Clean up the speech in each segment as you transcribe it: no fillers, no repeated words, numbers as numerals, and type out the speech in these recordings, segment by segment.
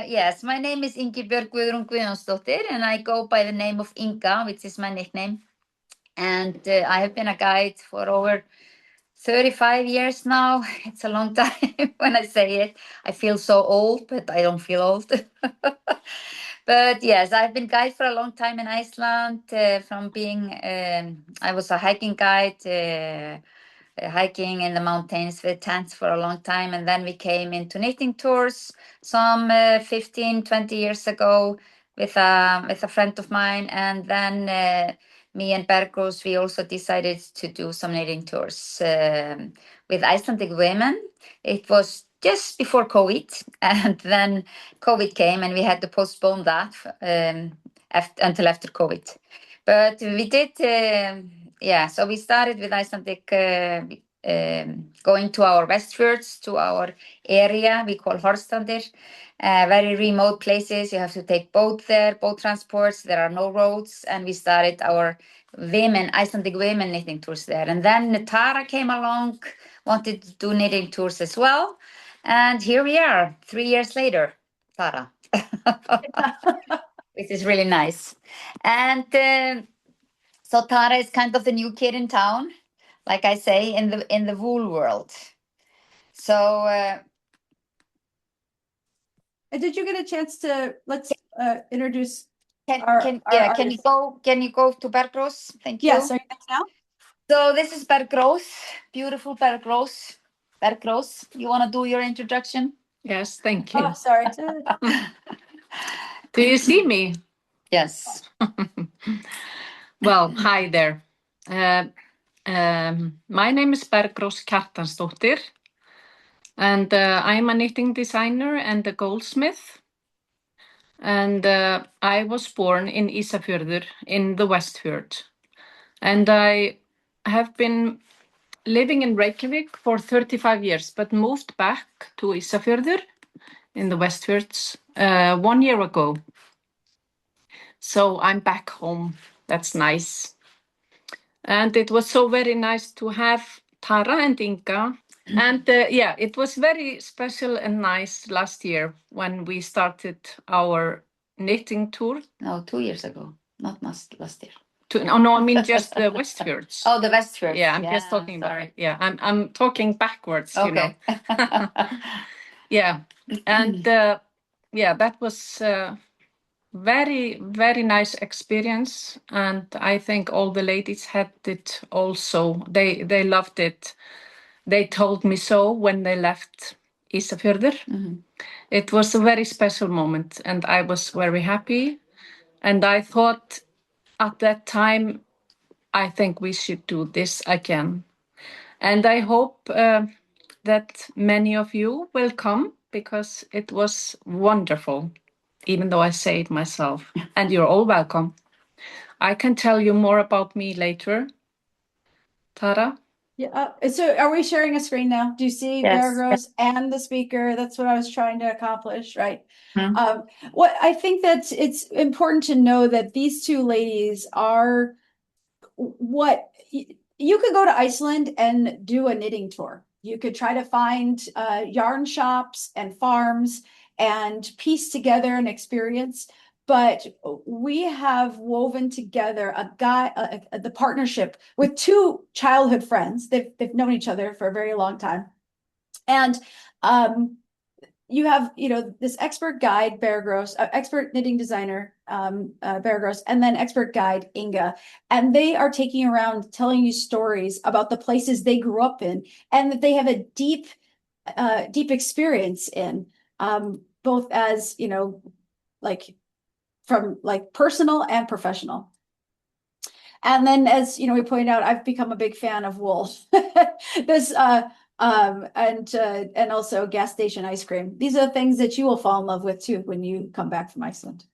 Yes, my name is Ingi Guðjónsdóttir, and I go by the name of Inga, which is my nickname. And I have been a guide for over 35 years now. It's a long time when I say it. I feel so old, but I don't feel old. But yes, I've been guide for a long time in Iceland, from being, I was a hiking guide, hiking in the mountains with tents for a long time. And then we came into knitting tours some 15, 20 years ago with a friend of mine. And then me and Bergros, we also decided to do some knitting tours with Icelandic women. It was just before COVID, and then COVID came and we had to postpone that until after COVID. But we did, so we started with Icelandic going to our Westfjords, to our area we call Horstandir, very remote places. You have to take boat there, boat transports. There are no roads. And we started our Icelandic women knitting tours there. And then Tara came along, wanted to do knitting tours as well. And here we are, 3 years later, Tara, which is really nice. And so Tara is kind of the new kid in town, like I say, in the wool world. So did you get a chance to introduce? Can you go to Bergros? Thank you. Yes, are you next now? So this is Bergros, beautiful Bergros. Bergros, you want to do your introduction? Yes, thank you. Oh, sorry. Do you see me? Yes. Well, hi there. My name is Bergros Kjartansdóttir, and I'm a knitting designer and a goldsmith. And I was born in Ísafjörður in the Westfjords. And I have been living in Reykjavik for 35 years, but moved back to Ísafjörður in the Westfjords 1 year ago. So I'm back home. That's nice. And it was so very nice to have Tara and Inga. And it was very special and nice last year when we started our knitting tour. No, 2 years ago, not last year. No, I mean just the Westfjords. Oh, the Westfjords. Yeah, I'm just talking about it. Yeah, I'm talking backwards, okay. You know. Yeah, and that was very, very nice experience. And I think all the ladies had it also. They loved it. They told me so when they left Ísafjörður. Mm-hmm. It was a very special moment, and I was very happy. And I thought at that time, I think we should do this again. And I hope that many of you will come, because it was wonderful, even though I say it myself. And you're all welcome. I can tell you more about me later. Tara? Yeah. So are we sharing a screen now? Do you see Bergros and the speaker? That's what I was trying to accomplish, right? Mm-hmm. What I think that it's important to know that these two ladies are what you could go to Iceland and do a knitting tour. You could try to find yarn shops and farms and piece together an experience. But we have woven together the partnership with two childhood friends. They've known each other for a very long time. And you have, this expert guide, Bergros, expert knitting designer, Bergros, and then expert guide, Inga. And they are taking around telling you stories about the places they grew up in and that they have a deep experience in, both as, from personal and professional. And then, as we pointed out, I've become a big fan of wool. This and also gas station ice cream. These are things that you will fall in love with too when you come back from Iceland.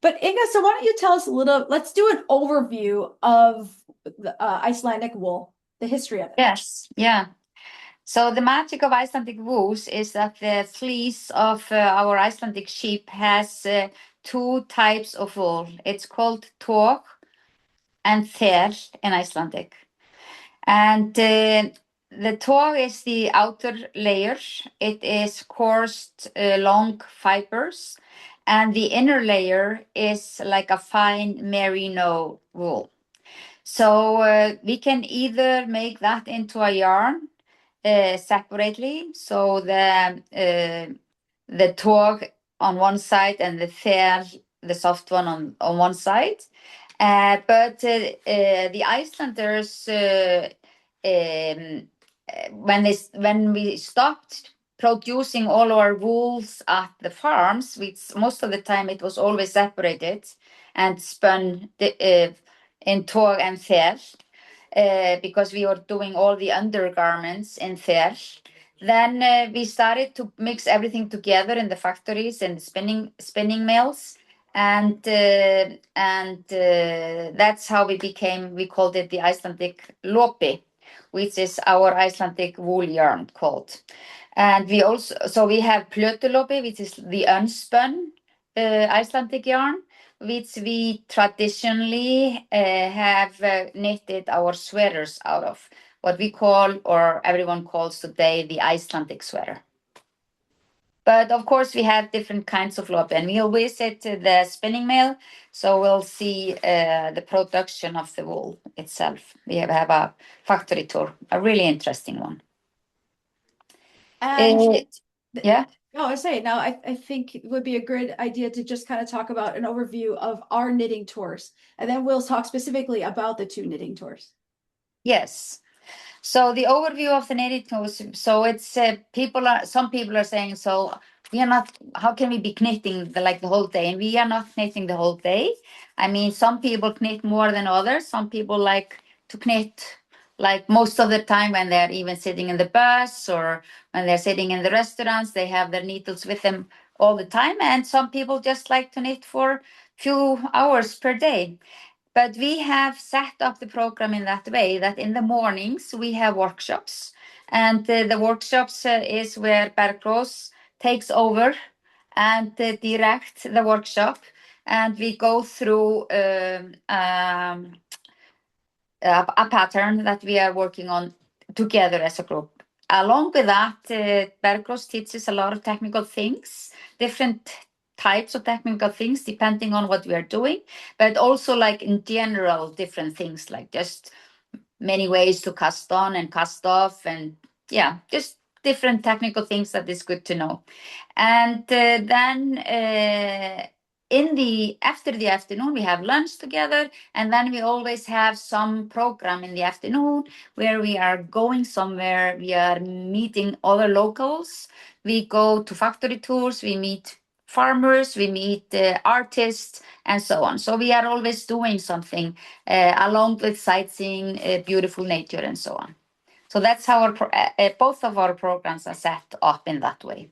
But Inga, so why don't you tell us a little? Let's do an overview of the Icelandic wool, the history of it. Yes, yeah. So the magic of Icelandic wools is that the fleece of our Icelandic sheep has 2 types of wool. It's called tog and þel in Icelandic. And the tog is the outer layer. It is coursed long fibers, and the inner layer is like a fine merino wool. So we can either make that into a yarn separately, so the tog on one side and the fair, the soft one on one side. But the Icelanders, when we stopped producing all our wools at the farms, most of the time it was always separated and spun in tog and fair, because we were doing all the undergarments in fair. Then we started to mix everything together in the factories and spinning mills, and that's how we called it the Icelandic Lopi, which is our Icelandic wool yarn called. And we have Plötulopi, which is the unspun Icelandic yarn, which we traditionally have knitted our sweaters out of, what we call, or everyone calls today, the Icelandic sweater. But of course, we have different kinds of lopi, and we'll visit the spinning mill, so we'll see the production of the wool itself. We have a factory tour, a really interesting one. And yeah. No, I say now, I think it would be a good idea to just kind of talk about an overview of our knitting tours, and then we'll talk specifically about the 2 knitting tours. Yes. So the overview of the knitting tours. So it's some people are saying, so we are not. How can we be knitting the whole day? And we are not knitting the whole day. I mean, some people knit more than others. Some people like to knit like most of the time when they're even sitting in the bus or when they're sitting in the restaurants. They have their needles with them all the time. And some people just like to knit for a few hours per day. But we have set up the program in that way that in the mornings we have workshops, and the workshops is where Bergrós takes over and direct the workshop, and we go through a pattern that we are working on together as a group. Along with that, Bergrós teaches a lot of technical things, different types of technical things depending on what we are doing, but also like in general different things, like just many ways to cast on and cast off, and yeah, just different technical things that is good to know. And then after the afternoon we have lunch together, and then we always have some program in the afternoon where we are going somewhere, we are meeting other locals, we go to factory tours, we meet farmers, we meet artists, and so on. So we are always doing something along with sightseeing, beautiful nature, and so on. So that's how both of our programs are set up in that way.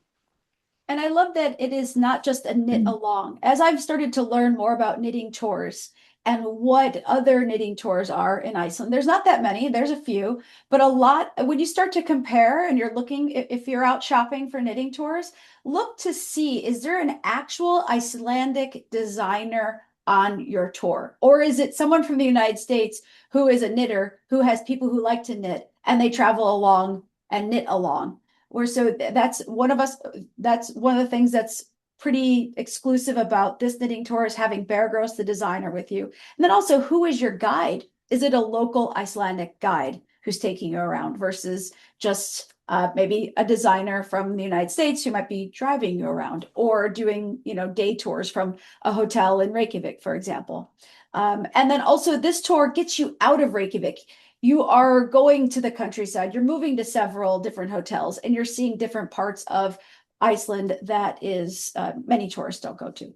And I love that it is not just a knit along. As I've started to learn more about knitting tours and what other knitting tours are in Iceland, there's not that many, there's a few, but a lot, when you start to compare and you're looking, if you're out shopping for knitting tours, look to see, is there an actual Icelandic designer on your tour? Or is it someone from the United States who is a knitter, who has people who like to knit, and they travel along and knit along? Or so that's one of the things that's pretty exclusive about this knitting tour, is having Bergrós, the designer, with you. And then also, who is your guide? Is it a local Icelandic guide who's taking you around versus just maybe a designer from the United States who might be driving you around or doing, day tours from a hotel in Reykjavik, for example. And then also this tour gets you out of Reykjavik. You are going to the countryside, you're moving to several different hotels, and you're seeing different parts of Iceland that is many tourists don't go to.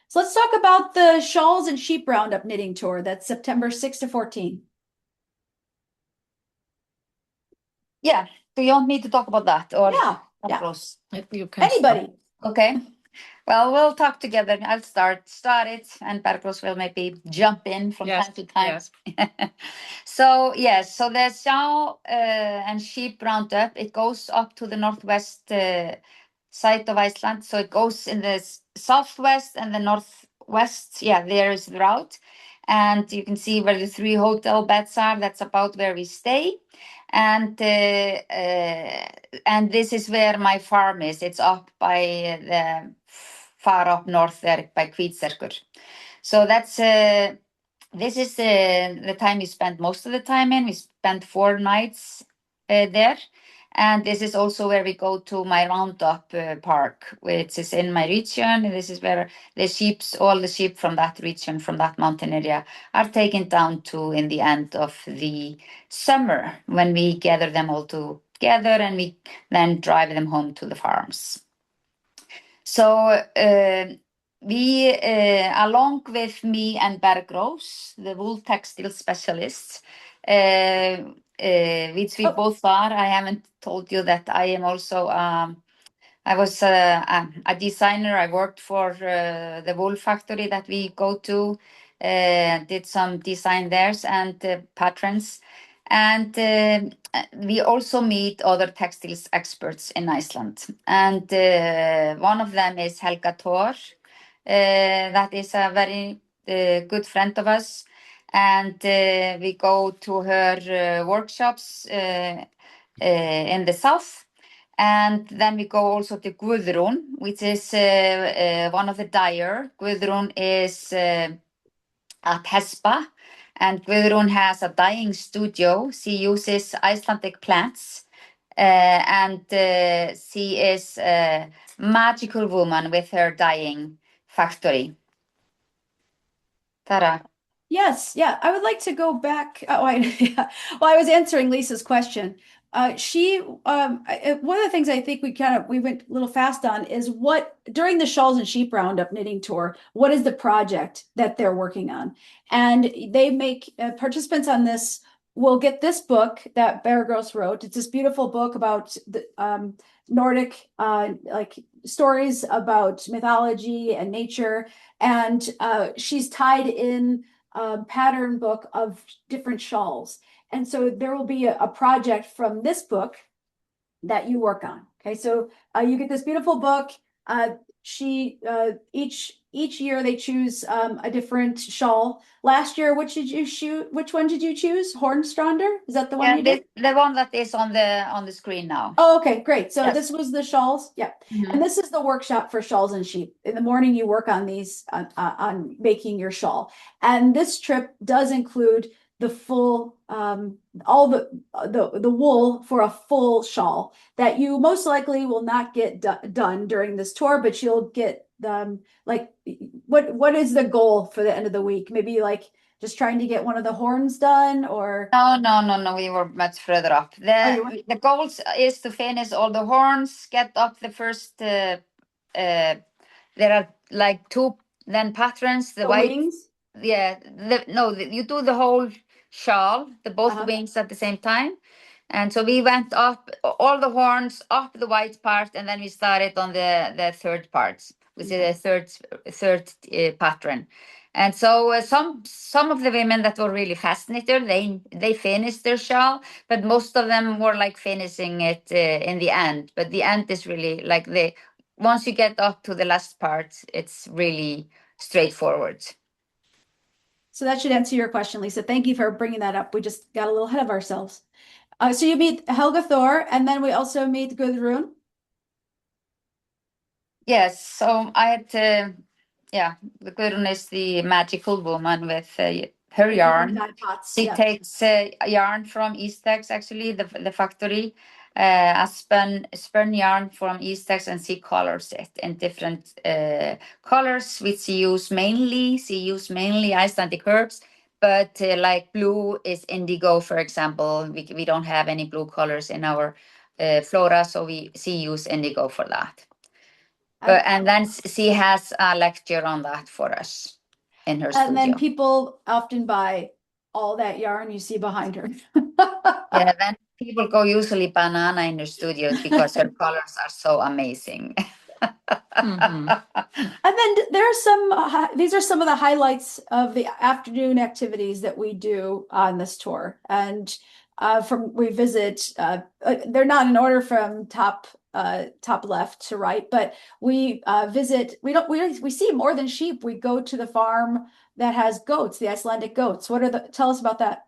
So let's talk about the Shawls and Sheep Roundup knitting tour. That's September 6 to 14. Yeah. Do you want me to talk about that? Or yeah. You can Anybody. Okay. Well, we'll talk together. I'll start it, and Bergrós will maybe jump in from time to time. Yes. So the Shawl and Sheep Roundup, it goes up to the northwest side of Iceland. So it goes in the southwest and the northwest. Yeah, there is the route. And you can see where the 3 hotel beds are. That's about where we stay. And this is where my farm is. It's up by the far up north there by Hvítserkur. So that's this is the time we spent most of the time in. We spent 4 nights there. And this is also where we go to my roundup park, which is in my region. This is where all the sheep from that region, from that mountain area, are taken down to in the end of the summer when we gather them all together and we then drive them home to the farms. So we, along with me and Bergrós, the wool textile specialists, which we both are. I haven't told you that I am also, I was a designer. I worked for the wool factory that we go to, did some design there and patterns. And we also meet other textiles experts in Iceland. And one of them is Helga Thor. That is a very good friend of us. And we go to her workshops in the south. And then we go also to Guðrún, which is one of the dyer. Guðrún is at Hespa, and Guðrún has a dyeing studio. She uses Icelandic plants, and she is a magical woman with her dyeing factory. Tara. Yes, yeah. I would like to go back. Yeah. Well, I was answering Lisa's question. One of the things I think we went a little fast on is during the Shawls and Sheep Roundup knitting tour, what is the project that they're working on? And they make participants on this will get this book that Bergrós wrote. It's this beautiful book about the Nordic like stories about mythology and nature. And she's tied in pattern book of different shawls. And so there will be a project from this book that you work on. Okay, so you get this beautiful book. Each year they choose a different shawl. Last year, which one did you choose? Hornstrander? Is that the one you did? The one that is on the screen now. Oh, okay, great. So yes. This was the shawls. Yeah. Mm-hmm. And this is the workshop for Shawls and Sheep. In the morning, you work on these on making your shawl. And this trip does include the full all the wool for a full shawl that you most likely will not get done during this tour, but you'll get like what is the goal for the end of the week? Maybe like just trying to get one of the horns done, or no, we were much further up. The goal is to finish all the horns, get up the first there are like 2 then patterns, the white wings. Yeah, you do the whole shawl, the both wings at the same time. And so we went up all the horns, up the white part, and then we started on the third part, which is the third pattern. And so some of the women that were really fascinated, they finished their shawl, but most of them were like finishing it in the end. But the end is really like once you get up to the last part, it's really straightforward. So that should answer your question, Lisa. Thank you for bringing that up. We just got a little ahead of ourselves. So you meet Helga Thor, and then we also meet Guðrún. Yes, so I had the Guðrún is the magical woman with her yarn. She takes yarn from Ísþegs, actually, the factory, a spun yarn from Ísþegs, and she colors it in different colors, which she use mainly Icelandic herbs. But like blue is indigo, for example. We don't have any blue colors in our flora, so she use indigo for that. And then she has a lecture on that for us in her studio. And then people often buy all that yarn you see behind her. Yeah, then people go usually banana in her studios because her colors are so amazing. And then there are these are some of the highlights of the afternoon activities that we do on this tour. And we visit, they're not in order from top top left to right, but we visit, we see more than sheep. We go to the farm that has goats, the Icelandic goats. Tell us about that.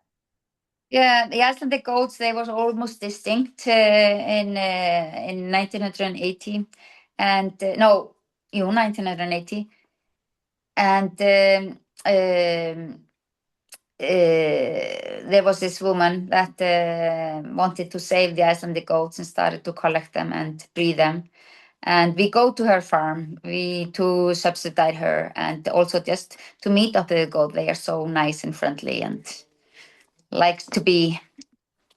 Yeah, the Icelandic goats, they was almost distinct in 1980. And no, 1980. And there was this woman that wanted to save the Icelandic goats and started to collect them and breed them. And we go to her farm to subsidize her and also just to meet up with the goat. They are so nice and friendly and like to be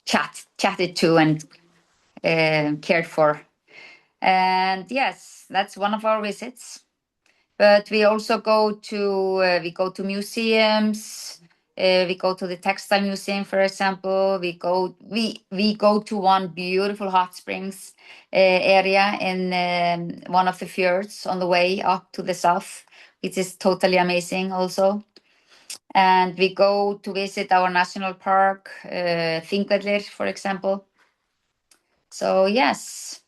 chatted to and cared for. And yes, that's one of our visits. But we also go to museums. We go to the textile museum, for example. We go to one beautiful hot springs area in one of the fjords on the way up to the south, which is totally amazing also. And we go to visit our national park, Þingvellir, for example. So yes,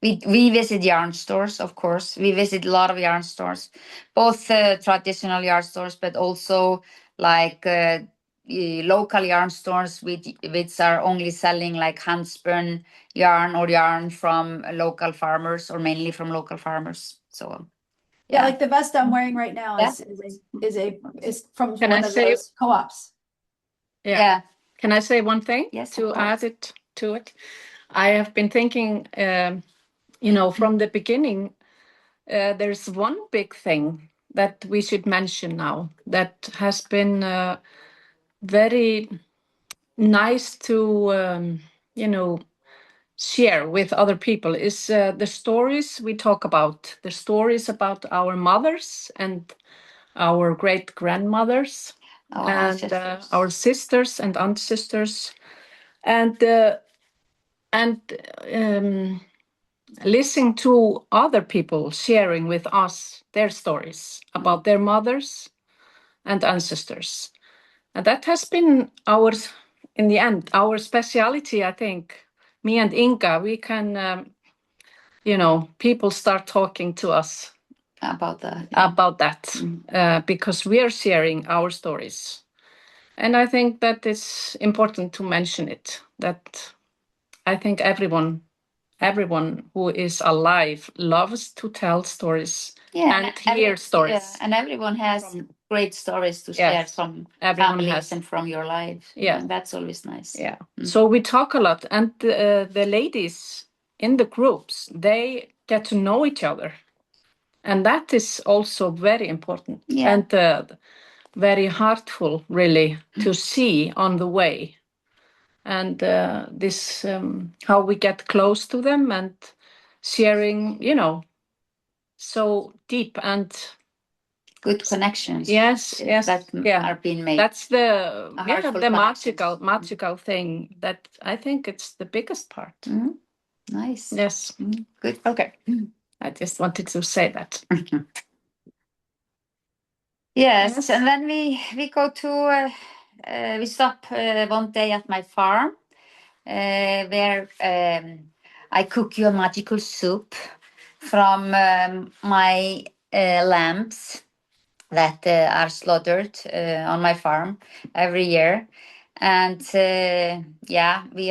we visit yarn stores, of course. We visit a lot of yarn stores, both traditional yarn stores, but also like local yarn stores which are only selling like hand-spun yarn or yarn from local farmers or mainly from local farmers. So yeah, like the vest I'm wearing right now Yeah. is from Can one I of say- those co-ops. yeah. Can I say one thing Yes, of to course. add it to it? I have been thinking, from the beginning, there's one big thing that we should mention now that has been very nice to, share with other people is the stories we talk about, the stories about our mothers and our great grandmothers Our and ancestors. our sisters and ancestors, and listening to other people sharing with us their stories about their mothers and ancestors. And that has been in the end, our speciality, I think. Me and Inga, we can, people start talking to us About that. about that because we are sharing our stories. And I think that it's important to mention it, that I think everyone who is alive loves to tell stories and hear stories. Yeah, and everyone has great stories to share from Everyone families has. and from your life. Yeah. And that's always nice. Yeah. So we talk a lot, and the ladies in the groups, they get to know each other. And that is also very important and very heartful, really, to see on the way. And this, how we get close to them and sharing, so deep and good connections. Yes, that are being made. That's the heartful the connections. magical thing that I think it's the biggest part. Nice. Yes. Good. Okay. I just wanted to say that. Yes, and then we go to we stop one day at my farm where I cook you a magical soup from my lambs that are slaughtered on my farm every year. And we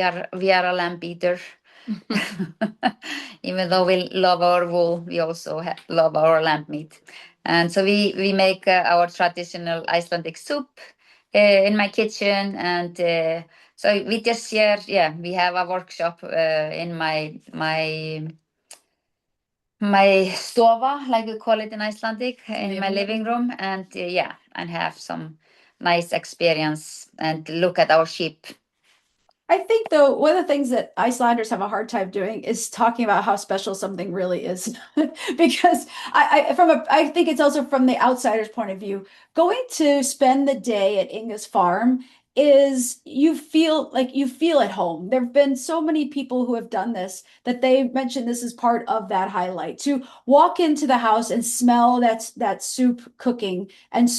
are a lamb eater. Even though we love our wool, we also love our lamb meat. And so we make our traditional Icelandic soup in my kitchen. And so we just share, we have a workshop in my stova, like we call it in Icelandic, in my living room. And and have some nice experience and look at our sheep. I think though, one of the things that Icelanders have a hard time doing is talking about how special something really is. Because I think it's also from the outsider's point of view, going to spend the day at Inga's farm is you feel at home. There have been so many people who have done this that they mentioned this is part of that highlight. To walk into the house and smell that soup cooking and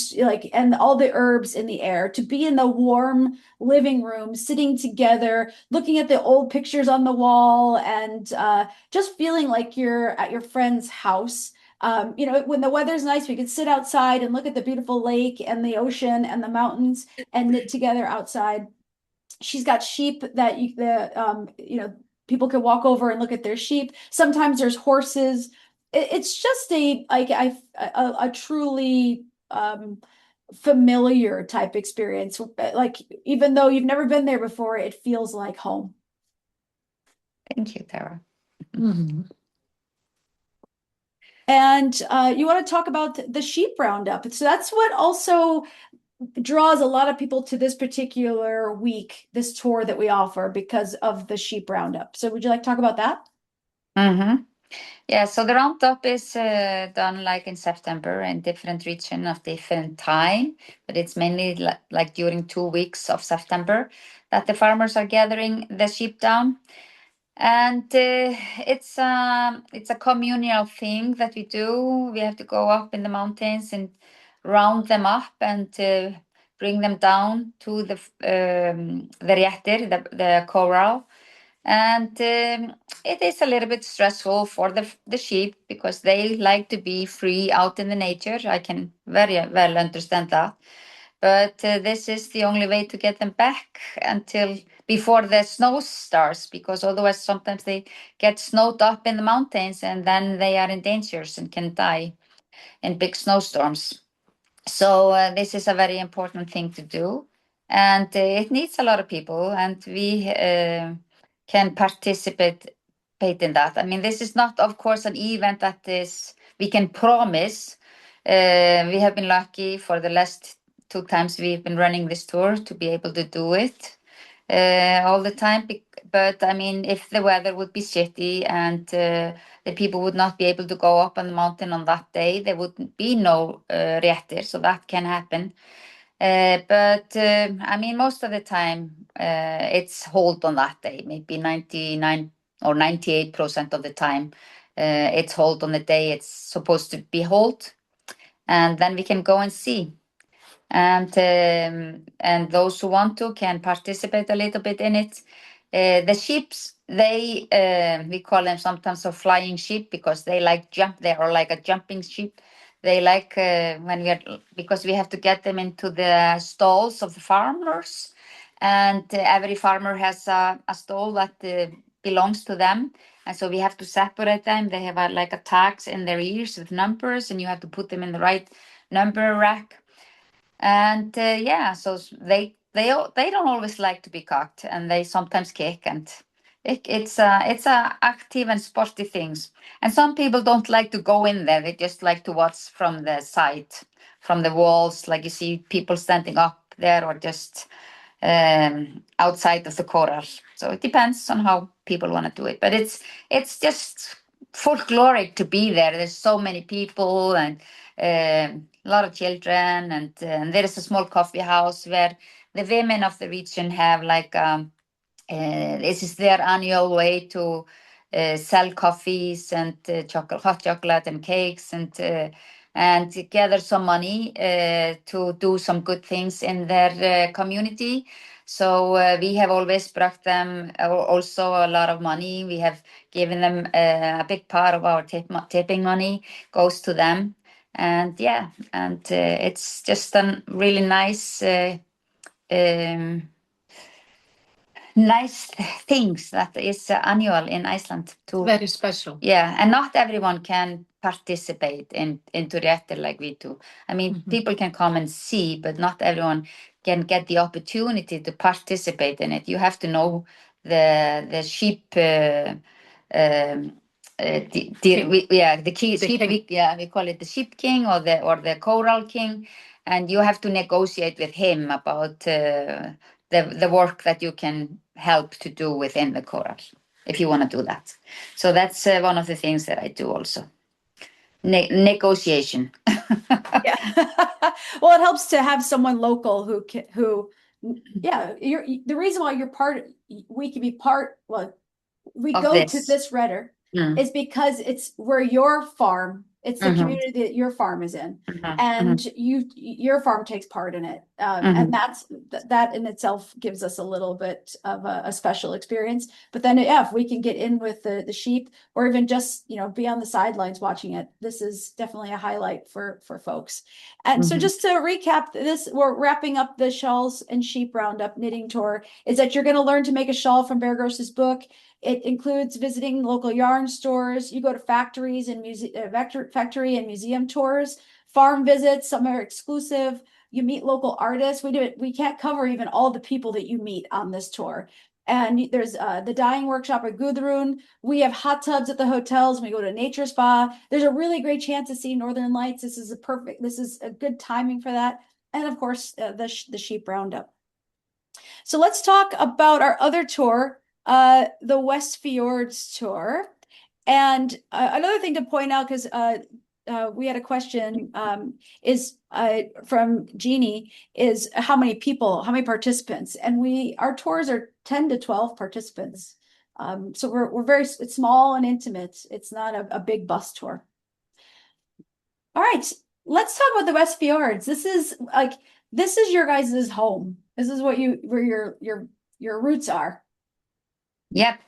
and all the herbs in the air, to be in the warm living room, sitting together, looking at the old pictures on the wall, and just feeling like you're at your friend's house. When the weather's nice, we could sit outside and look at the beautiful lake and the ocean and the mountains and knit together outside. She's got sheep that people can walk over and look at their sheep. Sometimes there's horses. It's just a truly familiar type experience. Like, even though you've never been there before, it feels like home. Thank you, Tara. And you want to talk about the sheep roundup. So that's what also draws a lot of people to this particular week, this tour that we offer, because of the sheep roundup. So would you like to talk about that? Yeah, so the roundup is done like in September in different region of different time, but it's mainly like during 2 weeks of September that the farmers are gathering the sheep down. And it's a communal thing that we do. We have to go up in the mountains and round them up and bring them down to the Réttir, the corral. And it is a little bit stressful for the sheep because they like to be free out in the nature. I can very well understand that. But this is the only way to get them back until before the snow starts, because otherwise sometimes they get snowed up in the mountains and then they are in danger and can die in big snowstorms. So this is a very important thing to do, and it needs a lot of people, and we can participate in that. I mean, this is not, of course, an event that we can promise. We have been lucky for the last 2 times we've been running this tour to be able to do it all the time. But I mean, if the weather would be shitty and the people would not be able to go up on the mountain on that day, there would be no Réttir, so that can happen. But I mean, most of the time it's hold on that day, maybe 99 or 98% of the time it's hold on the day it's supposed to be hold, and then we can go and see. And those who want to can participate a little bit in it. The sheeps, we call them sometimes a flying sheep because they like jump. They are like a jumping sheep. They like because we have to get them into the stalls of the farmers, and every farmer has a stall that belongs to them, and so we have to separate them. They have like a tags in their ears with numbers, and you have to put them in the right number rack. And so they don't always like to be caught, and they sometimes kick, and it's a active and sporty things. And some people don't like to go in there; they just like to watch from the side, from the walls, like you see people standing up there, or just outside of the corral. So it depends on how people want to do it, but it's just folkloric to be there. There's so many people and a lot of children, and there is a small coffee house where the women of the region have like this is their annual way to sell coffees and hot chocolate and cakes, and gather some money to do some good things in their community. So we have always brought them also a lot of money. We have given them a big part of our tipping money goes to them. And it's just a really nice nice things that is annual in Iceland too. Very special. Yeah, and not everyone can participate into Réttir like we do. I mean, people can come and see, but not everyone can get the opportunity to participate in it. You have to know the sheep. We call it the sheep king or the corral king, and you have to negotiate with him about the work that you can help to do within the corral, if you want to do that. So that's one of the things that I do also. Negotiation. Yeah. Well, it helps to have someone local who yeah, the reason why we can be part, well, we Of go to this. this Réttir is because it's where your farm, it's the community that your farm is in, and your farm takes part in it, and that in itself gives us a little bit of a special experience. But then, yeah, if we can get in with the sheep, or even just be on the sidelines watching it, this is definitely a highlight for folks. And so, just to recap this, we're wrapping up the Shawls and Sheep Roundup knitting tour. Is that you're going to learn to make a shawl from Bear Gross's book. It includes visiting local yarn stores. You go to factories and factory and museum tours, farm visits. Some are exclusive. You meet local artists. We can't cover even all the people that you meet on this tour. And there's the dyeing workshop at Gudrun. We have hot tubs at the hotels. We go to nature spa. There's a really great chance to see Northern Lights. This is a good timing for that. And of course, the sheep roundup. So let's talk about our other tour, the Westfjords tour. And another thing to point out, because we had a question, is from Jeannie, is how many participants? And our tours are 10 to 12 participants. So it's small and intimate. It's not a big bus tour. All right, let's talk about the Westfjords. This is your guys' home. This is where your roots are. Yep,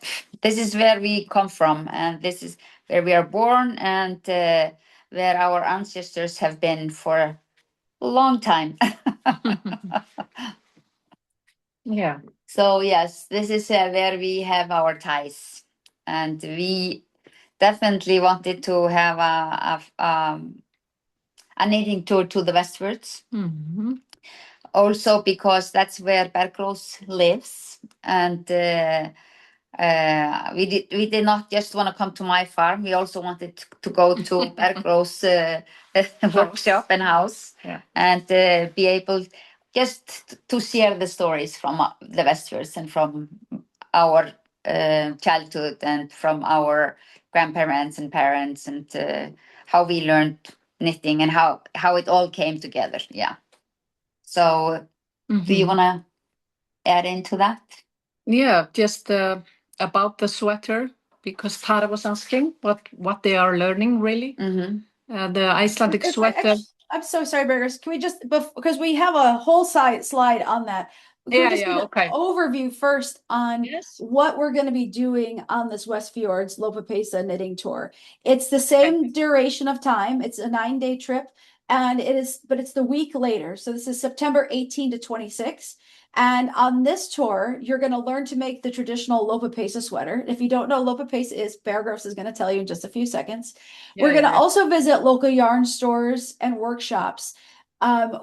this is where we come from, and this is where we are born, and where our ancestors have been for a long time. Yeah. So yes, this is where we have our ties, and we definitely wanted to have a knitting tour to the Westfjords. Also because that's where Bergros lives, and we did not just want to come to my farm. We also wanted to go to Bergros workshop and house, and be able just to share the stories from the Westfjords and from our childhood and from our grandparents and parents, and how we learned knitting and how it all came together. Yeah. So do you want to add into that? Yeah, just about the sweater, because Tara was asking what they are learning really. The Icelandic sweater. I'm so sorry, Burgers. Can we just, because we have a whole slide on that. Can we just get an overview first on what we're going to be doing on this Westfjords Lopapeysa knitting tour? It's the same duration of time. It's a 9-day trip, and but it's the week later. So this is September 18 to 26. And on this tour, you're going to learn to make the traditional Lopapeysa sweater. If you don't know Lopapeysa is, Bear Gross is going to tell you in just a few seconds. We're going to also visit local yarn stores and workshops.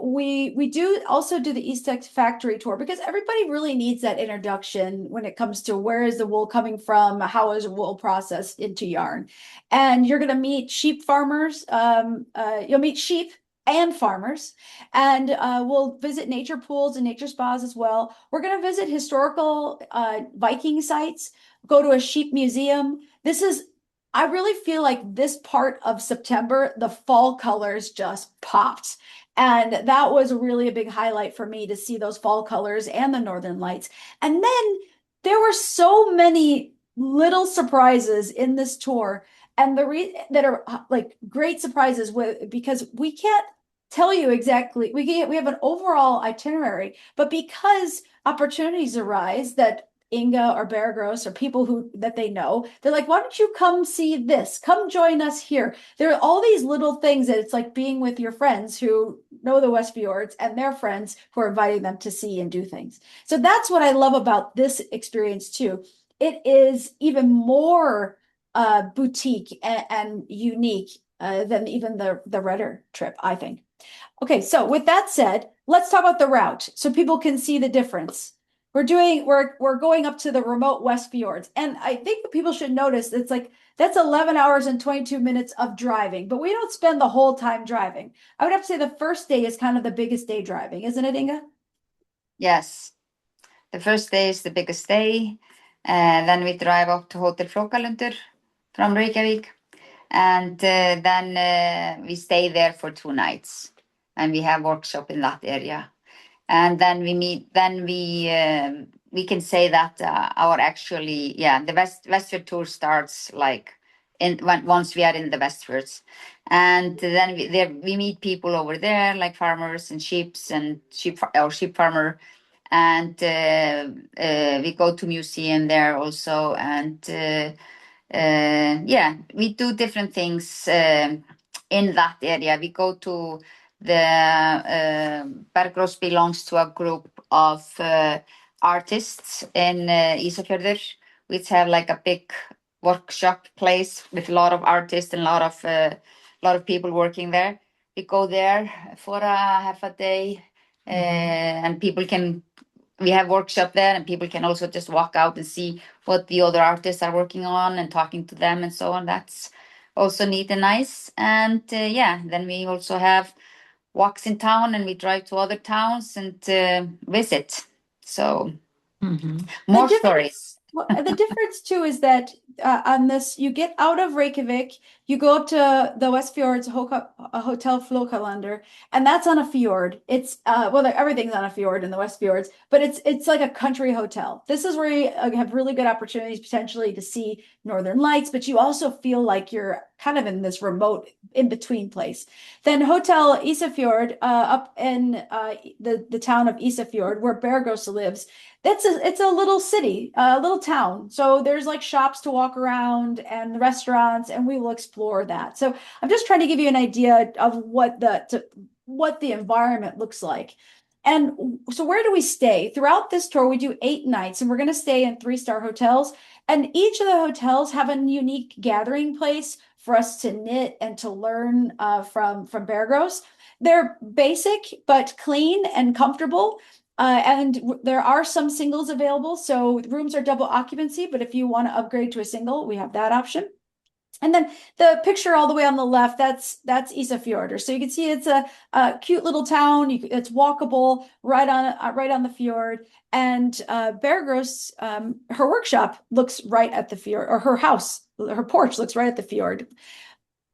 We do also do the East factory tour, because everybody really needs that introduction when it comes to where is the wool coming from, how is wool processed into yarn. And you're going to meet sheep farmers. You'll meet sheep and farmers, and we'll visit nature pools and nature spas as well. We're going to visit historical Viking sites, go to a sheep museum. I really feel like this part of September, the fall colors just popped. And that was really a big highlight for me, to see those fall colors and the Northern Lights. And then there were so many little surprises in this tour, and that are like great surprises, because we can't tell you exactly. We have an overall itinerary, but because opportunities arise that Inga or Bear Gross or people that they know, they're like, why don't you come see this? Come join us here. There are all these little things that it's like being with your friends who know the Westfjords and their friends who are inviting them to see and do things. So that's what I love about this experience too. It is even more boutique and unique than even the Réttir trip, I think. Okay, so with that said, let's talk about the route so people can see the difference. We're going up to the remote Westfjords, and I think people should notice that's 11 hours and 22 minutes of driving, but we don't spend the whole time driving. I would have to say the first day is kind of the biggest day driving, isn't it, Inga? Yes, the first day is the biggest day, and then we drive up to Hotel Flókalundur from Reykjavik, and then we stay there for 2 nights, and we have workshop in that area. And then we can say that our actually, the Westfjord tour starts like once we are in the Westfjords. And then we meet people over there, like farmers and sheep farmer. And we go to museum there also. And we do different things in that area. We go to Bergros belongs to a group of artists in Ísafjörður, which have like a big workshop place with a lot of artists and a lot of people working there. We go there for half a day, and we have workshop there, and people can also just walk out and see what the other artists are working on and talking to them and so on. That's also neat and nice. And then we also have walks in town, and we drive to other towns and visit. So more stories. Well, the difference too is that on this, you get out of Reykjavik, you go up to the Westfjords Hotel Flókalander, and that's on a fjord. It's everything's on a fjord in the Westfjords, but it's like a country hotel. This is where you have really good opportunities potentially to see Northern Lights, but you also feel like you're kind of in this remote in between place. Then Hotel Ísafjörð up in the town of Ísafjörð, where Bergos lives. It's a little city, a little town. So there's like shops to walk around and restaurants, and we will explore that. So I'm just trying to give you an idea of what the environment looks like. And so where do we stay? Throughout this tour, we do 8 nights, and we're going to stay in 3-star hotels. And each of the hotels have a unique gathering place for us to knit and to learn from Bergos. They're basic but clean and comfortable. And there are some singles available, so rooms are double occupancy, but if you want to upgrade to a single, we have that option. And then the picture all the way on the left, that's Ísafjörður. So you can see it's a cute little town. It's walkable right on the fjord. And Bergros, her workshop looks right at the fjord, or her porch looks right at the fjord.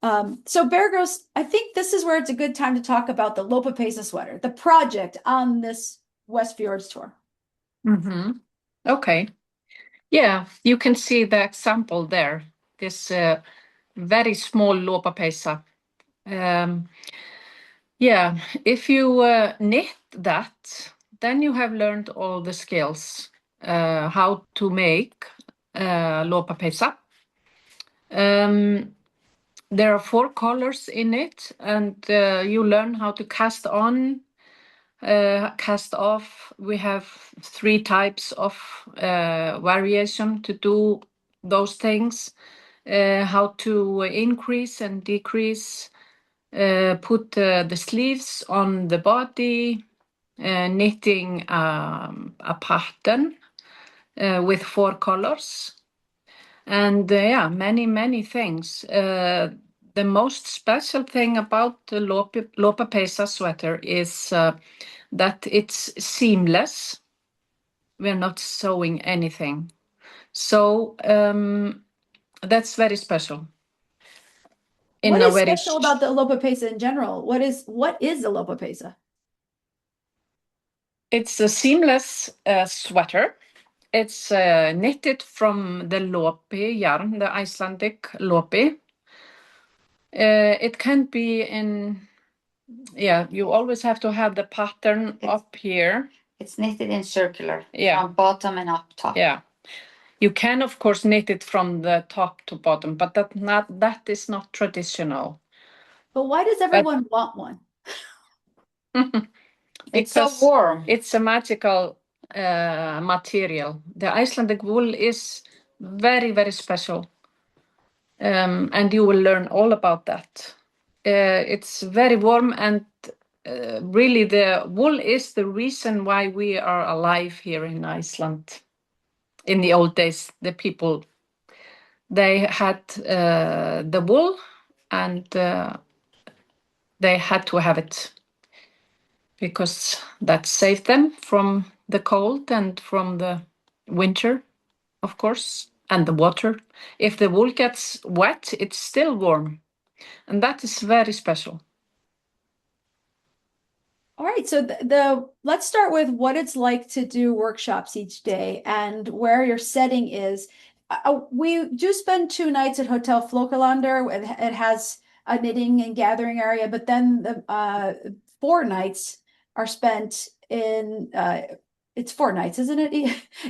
So Bergros, I think this is where it's a good time to talk about the Lopapeysa sweater, the project on this Westfjords tour. Okay. Yeah, you can see the example there. This very small Lopapeysa. If you knit that, then you have learned all the skills how to make Lopapeysa. There are 4 colors in it, and you learn how to cast on, cast off. We have 3 types of variation to do those things. How to increase and decrease, put the sleeves on the body, knitting a pattern with 4 colors, and many things. The most special thing about the Lopapeysa sweater is that it's seamless. We're not sewing anything, so that's very special. What is special about the Lopapeysa in general? What is the Lopapeysa? It's a seamless sweater. It's knitted from the Lopi yarn, the Icelandic Lopi. It can be you always have to have the pattern up here. It's knitted in circular, from bottom and up top. Yeah. You can, of course, knit it from the top to bottom, but that is not traditional. But why does everyone want one? It's so warm. It's a magical material. The Icelandic wool is very, very special, and you will learn all about that. It's very warm, and really the wool is the reason why we are alive here in Iceland. In the old days, the people, they had the wool, and they had to have it because that saved them from the cold and from the winter, of course, and the water. If the wool gets wet, it's still warm, and that is very special. All right, so let's start with what it's like to do workshops each day and where your setting is. We do spend 2 nights at Hotel Flokalander. It has a knitting and gathering area, but then the 4 nights are spent in it's 4 nights, isn't it,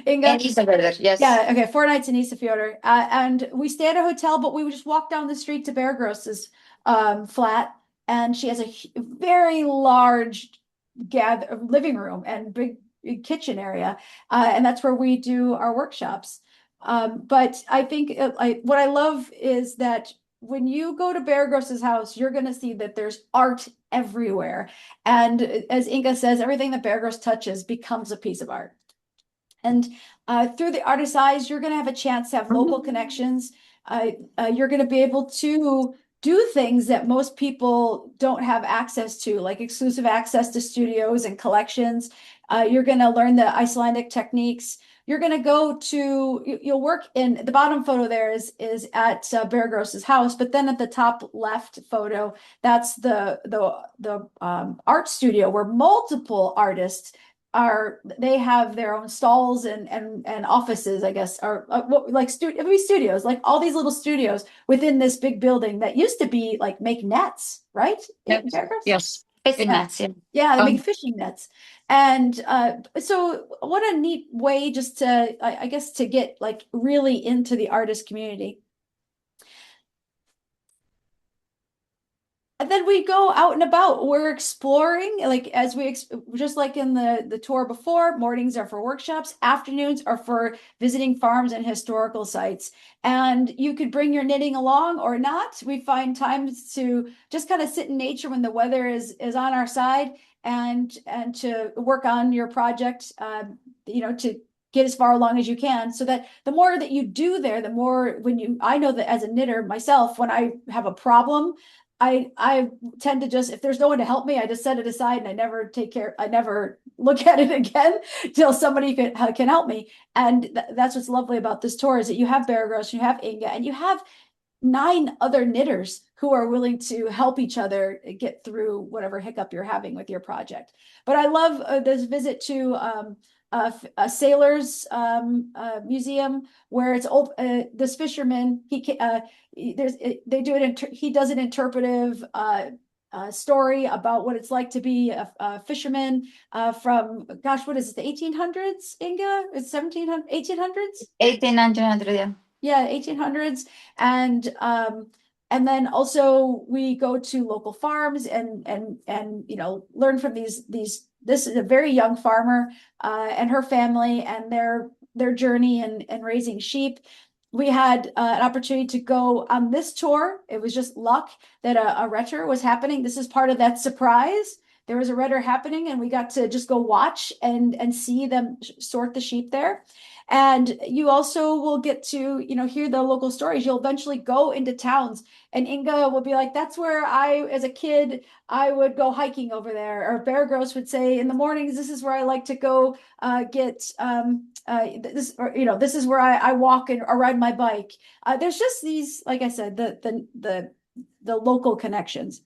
Inga? And Isabella, yes. Yeah, okay, 4 nights in Isafjordur. And we stay at a hotel, but we would just walk down the street to Bear Gross's flat, and she has a very large living room and big kitchen area, and that's where we do our workshops. But I think what I love is that when you go to Bear Gross's house, you're going to see that there's art everywhere, and as Inga says, everything that Bear Gross touches becomes a piece of art. And through the artist's eyes, you're going to have a chance to have local connections. You're going to be able to do things that most people don't have access to, like exclusive access to studios and collections. You're going to learn the Icelandic techniques. You're going to you'll work in the bottom photo there is at Bear Gross's house, but then at the top left photo, that's the art studio where multiple artists they have their own stalls and offices, I guess, or like studios, like all these little studios within this big building that used to be like make nets, right? Yep. Yes. Fishing nets, yeah. Yeah, they make fishing nets. And so what a neat way just to, I guess, to get like really into the artist community. And then we go out and about. We're exploring, like as just like in the tour before, mornings are for workshops, afternoons are for visiting farms and historical sites. And you could bring your knitting along or not. We find times to just kind of sit in nature when the weather is on our side, and to work on your project, to get as far along as you can, so that the more that you do there, the more I know that as a knitter myself, when I have a problem, I tend to just, if there's no one to help me, I just set it aside and I never look at it again till somebody can help me. And that's what's lovely about this tour, is that you have Bear Gross, you have Inga, and you have 9 other knitters who are willing to help each other get through whatever hiccup you're having with your project. But I love this visit to a sailor's museum, where it's old. This fisherman, he does an interpretive story about what it's like to be a fisherman from, gosh, what is it, the 1800s, Inga? It's 1700, 1800s? 1800, yeah. Yeah, 1800s. And then also we go to local farms and learn from these. This is a very young farmer and her family and their journey and raising sheep. We had an opportunity to go on this tour. It was just luck that a Réttir was happening. This is part of that surprise. There was a Réttir happening, and we got to just go watch and see them sort the sheep there. And you also will get to, hear the local stories. You'll eventually go into towns, and Inga will be like, that's where as a kid, I would go hiking over there. Or Bear Gross would say, in the mornings, this is where I like to go get this, or, this is where I walk or ride my bike. There's just these, like I said, the local connections.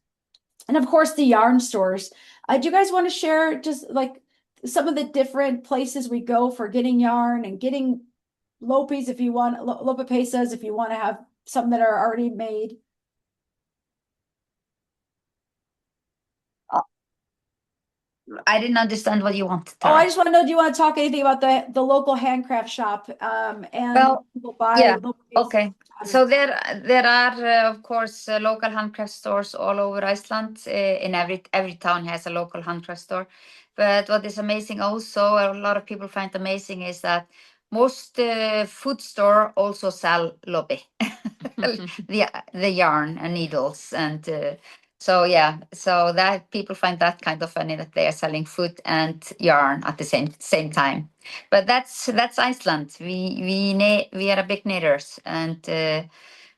And of course, the yarn stores. Do you guys want to share just like some of the different places we go for getting yarn and getting lopis, if you want, lopapeysas, if you want to have some that are already made? I didn't understand what you wanted. Oh, I just want to know, do you want to talk anything about the local handcraft shop and people buy? Yeah, okay. So there are of course local handcraft stores all over Iceland. In every town has a local handcraft store. But what is amazing also, a lot of people find amazing, is that most food store also sell lopi, the yarn and needles, and so that people find that kind of funny, that they are selling food and yarn at the same time. But that's Iceland. We are a big knitters, and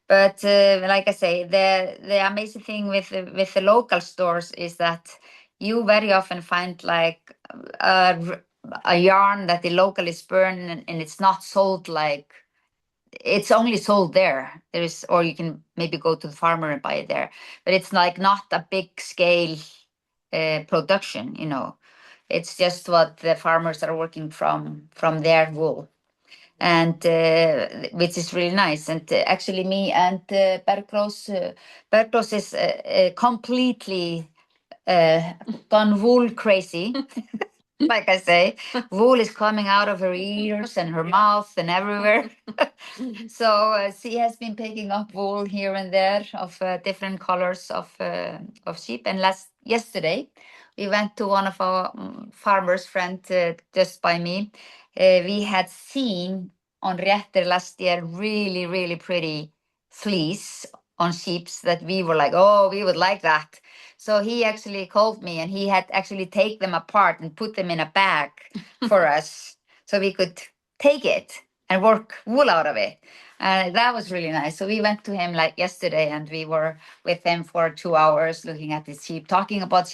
but like I say, the amazing thing with the local stores is that you very often find like a yarn that the local is burned, and it's not sold, like it's only sold there. Or you can maybe go to the farmer and buy it there, but it's like not a big scale production, It's just what the farmers are working from their wool, and which is really nice. And actually, me and Bergros is completely gone wool crazy. Like I say, wool is coming out of her ears and her mouth and everywhere. So she has been picking up wool here and there of different colors of sheep. And yesterday, we went to one of our farmers' friend just by me. We had seen on Réttir last year really, really pretty fleece on sheep that we were like, oh, we would like that. So he actually called me, and he had actually take them apart and put them in a bag for us so we could take it and work wool out of it. That was really nice. So we went to him like yesterday, and we were with him for 2 hours looking at the sheep, talking about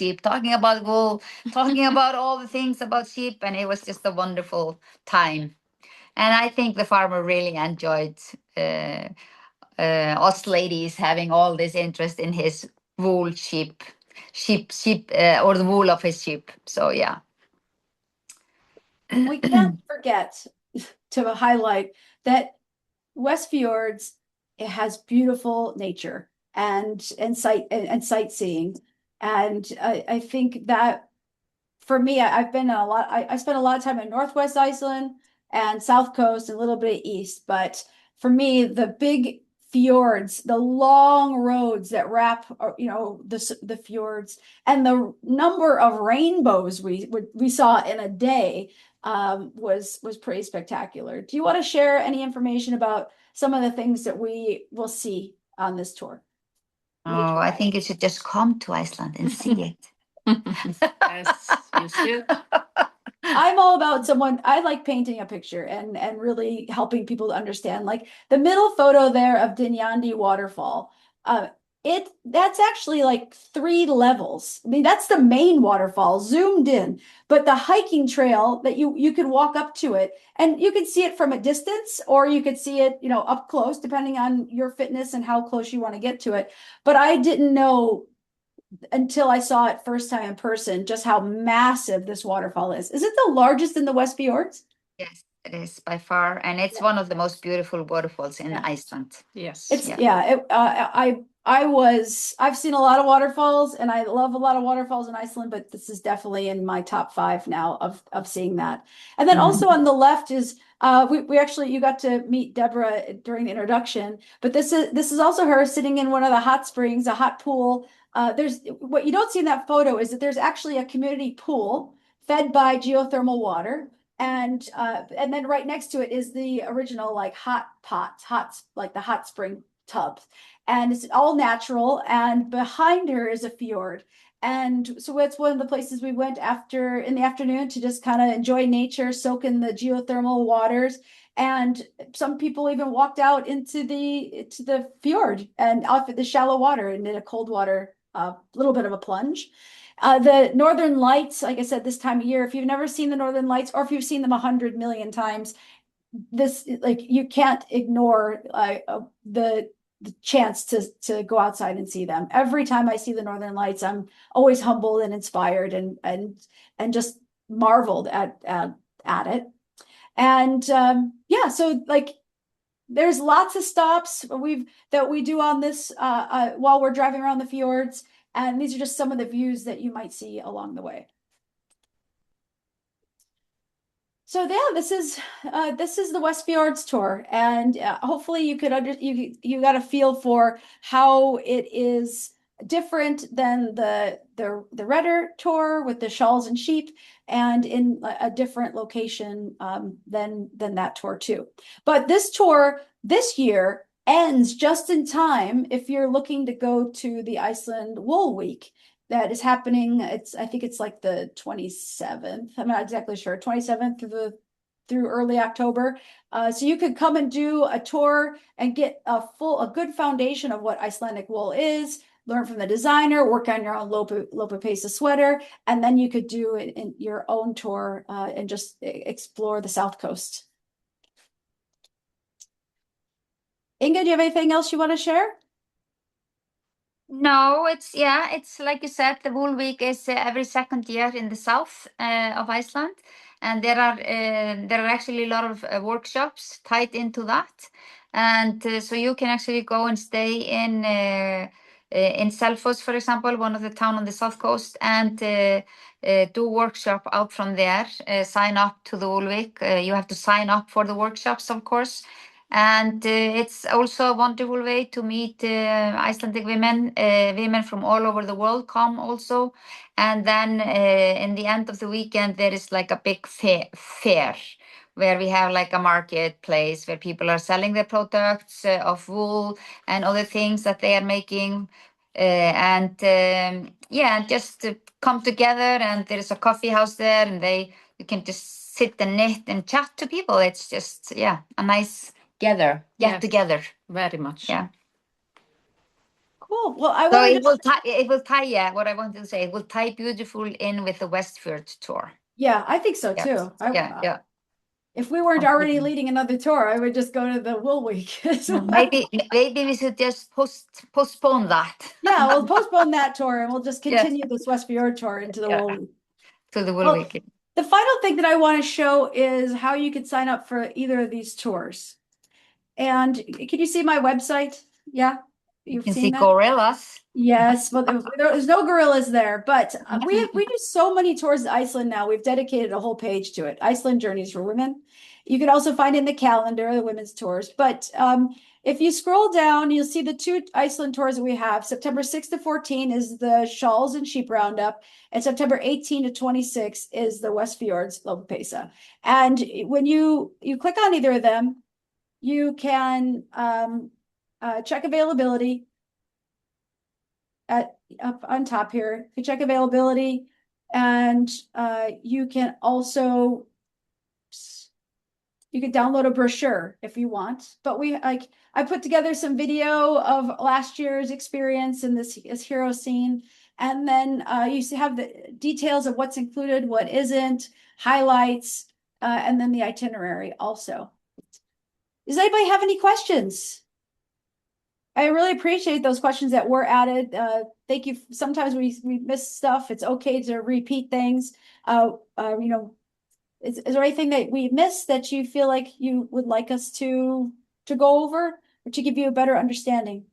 wool, talking about all the things about sheep. And it was just a wonderful time. And I think the farmer really enjoyed us ladies having all this interest in his wool sheep, or the wool of his sheep. So yeah. We can't forget to highlight that Westfjords, it has beautiful nature and sightseeing. And I think that for me, I've been I spent a lot of time in Northwest Iceland and South Coast and a little bit of East. But for me, the big fjords, the long roads that wrap, the fjords, and the number of rainbows we saw in a day was pretty spectacular. Do you want to share any information about some of the things that we will see on this tour? Oh, I think you should just come to Iceland and see it. Yes, you should. I'm all about I like painting a picture and really helping people to understand. Like the middle photo there of Dynjandi waterfall, that's actually like 3 levels. I mean, that's the main waterfall zoomed in, but the hiking trail that you could walk up to it, and you could see it from a distance, or you could see it, up close, depending on your fitness and how close you want to get to it. But I didn't know until I saw it first time in person just how massive this waterfall is. Is it the largest in the Westfjords? Yes, it is by far, and it's one of the most beautiful waterfalls in Iceland. Yes. I've seen a lot of waterfalls, and I love a lot of waterfalls in Iceland, but this is definitely in my top 5 now of seeing that. And then also on the left is you got to meet Deborah during the introduction, but this is also her sitting in one of the hot springs, a hot pool. There's what you don't see in that photo is that there's actually a community pool fed by geothermal water. And then right next to it is the original like hot pots, like the hot spring tubs. And it's all natural. And behind her is a fjord. And so it's one of the places we went in the afternoon to just kind of enjoy nature, soak in the geothermal waters. And some people even walked out into the fjord and off at the shallow water and did a cold water, little bit of a plunge. The Northern Lights, like I said, this time of year, if you've never seen the Northern Lights, or if you've seen them 100 million times, you can't ignore the chance to go outside and see them. Every time I see the Northern Lights, I'm always humbled and inspired and just marveled at it. And so like there's lots of stops that we do on this while we're driving around the fjords. And these are just some of the views that you might see along the way. So yeah, this is the Westfjords tour, and hopefully you got a feel for how it is different than the Réttir tour with the shawls and sheep, and in a different location than that tour too. But this tour this year ends just in time if you're looking to go to the Iceland Wool Week that is happening. I think it's like the 27th. I'm not exactly sure. 27th through early October. So you could come and do a tour and get a good foundation of what Icelandic wool is, learn from the designer, work on your own Lopapeysa sweater, and then you could do it in your own tour and just explore the South Coast. Inga, do you have anything else you want to share? No, it's like you said, the Wool Week is every second year in the south of Iceland, and there are actually a lot of workshops tied into that, and so you can actually go and stay in Selfoss, for example, one of the town on the south coast, and do workshop out from there. Sign up to the Wool Week. You have to sign up for the workshops, of course. And it's also a wonderful way to meet Icelandic women. Women from all over the world come also. And then in the end of the weekend, there is like a big fair where we have like a marketplace where people are selling their products of wool and other things that they are making. And just come together, and there is a coffee house there, and you can just sit and knit and chat to people. It's just, a nice get together. Very much. Yeah. Cool. Well, I So want it will tie, what I wanted to say, it will tie beautiful in with the Westfjords tour. Yeah, I think so Yeah. too. Yeah. If we weren't already leading another tour, I would just go to the Wool Week as well. Maybe we should just postpone that. Yeah, we'll postpone that tour and we'll just continue this Westfjord tour into the Wool Week. To the Wool Week. The final thing that I want to show is how you can sign up for either of these tours. And can you see my website? Yeah, You can see gorillas. Yes, well, there's no gorillas there, but we do so many tours to Iceland now. We've dedicated a whole page to it. Iceland Journeys for Women. You can also find in the calendar the women's tours. But if you scroll down, you'll see the 2 Iceland tours that we have. September 6 to 14 is the Shawls and Sheep Roundup, and September 18 to 26 is the Westfjords Lopapeysa. And when you click on either of them, you can check availability. Up on top here, you check availability, and you can also download a brochure if you want. But I put together some video of last year's experience in this hero scene, and then you have the details of what's included, what isn't, highlights, and then the itinerary also. Does anybody have any questions? I really appreciate those questions that were added. Thank you. Sometimes we miss stuff. It's okay to repeat things. Is there anything that we missed that you feel like you would like us to go over or to give you a better understanding?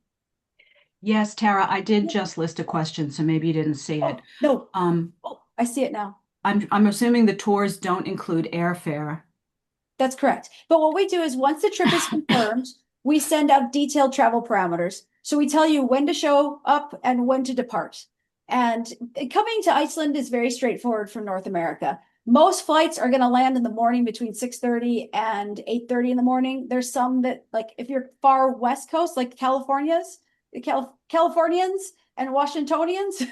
Yes, Tara, I did just list a question, so maybe you didn't see it. No. I see it now. I'm assuming the tours don't include airfare. That's correct. But what we do is once the trip is confirmed, we send out detailed travel parameters. So we tell you when to show up and when to depart. And coming to Iceland is very straightforward from North America. Most flights are going to land in the morning between 6:30 and 8:30 in the morning. There's some that, like, if you're far west coast, like Californians and Washingtonians,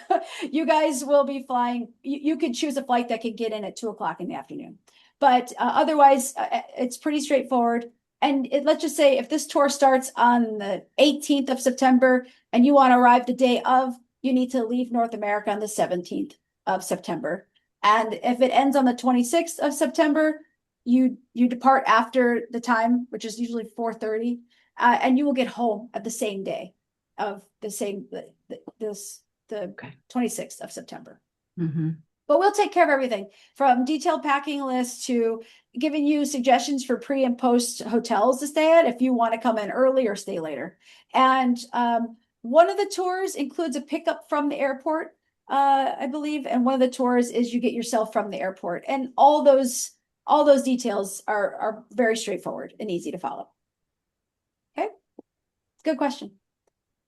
you guys will be flying. You could choose a flight that could get in at 2:00 in the afternoon. But otherwise, it's pretty straightforward. And let's just say if this tour starts on the 18th of September and you want to arrive the day of, you need to leave North America on the 17th of September. And if it ends on the 26th of September, you depart after the time, which is usually 4:30, and you will get home at the same day of the 26th of September. Mm-hmm. But we'll take care of everything from detailed packing lists to giving you suggestions for pre and post hotels to stay at if you want to come in early or stay later. And one of the tours includes a pickup from the airport, I believe. And one of the tours is you get yourself from the airport. And all those details are very straightforward and easy to follow. Okay, good question.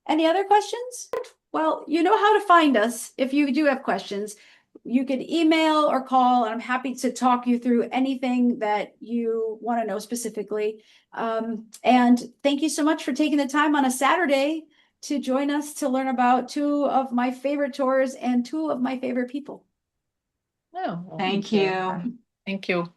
Any other questions? Well, you know how to find us if you do have questions. You can email or call, and I'm happy to talk you through anything that you want to know specifically. And thank you so much for taking the time on a Saturday to join us to learn about 2 of my favorite tours and 2 of my favorite people. Oh, well, Thank you. Thank you.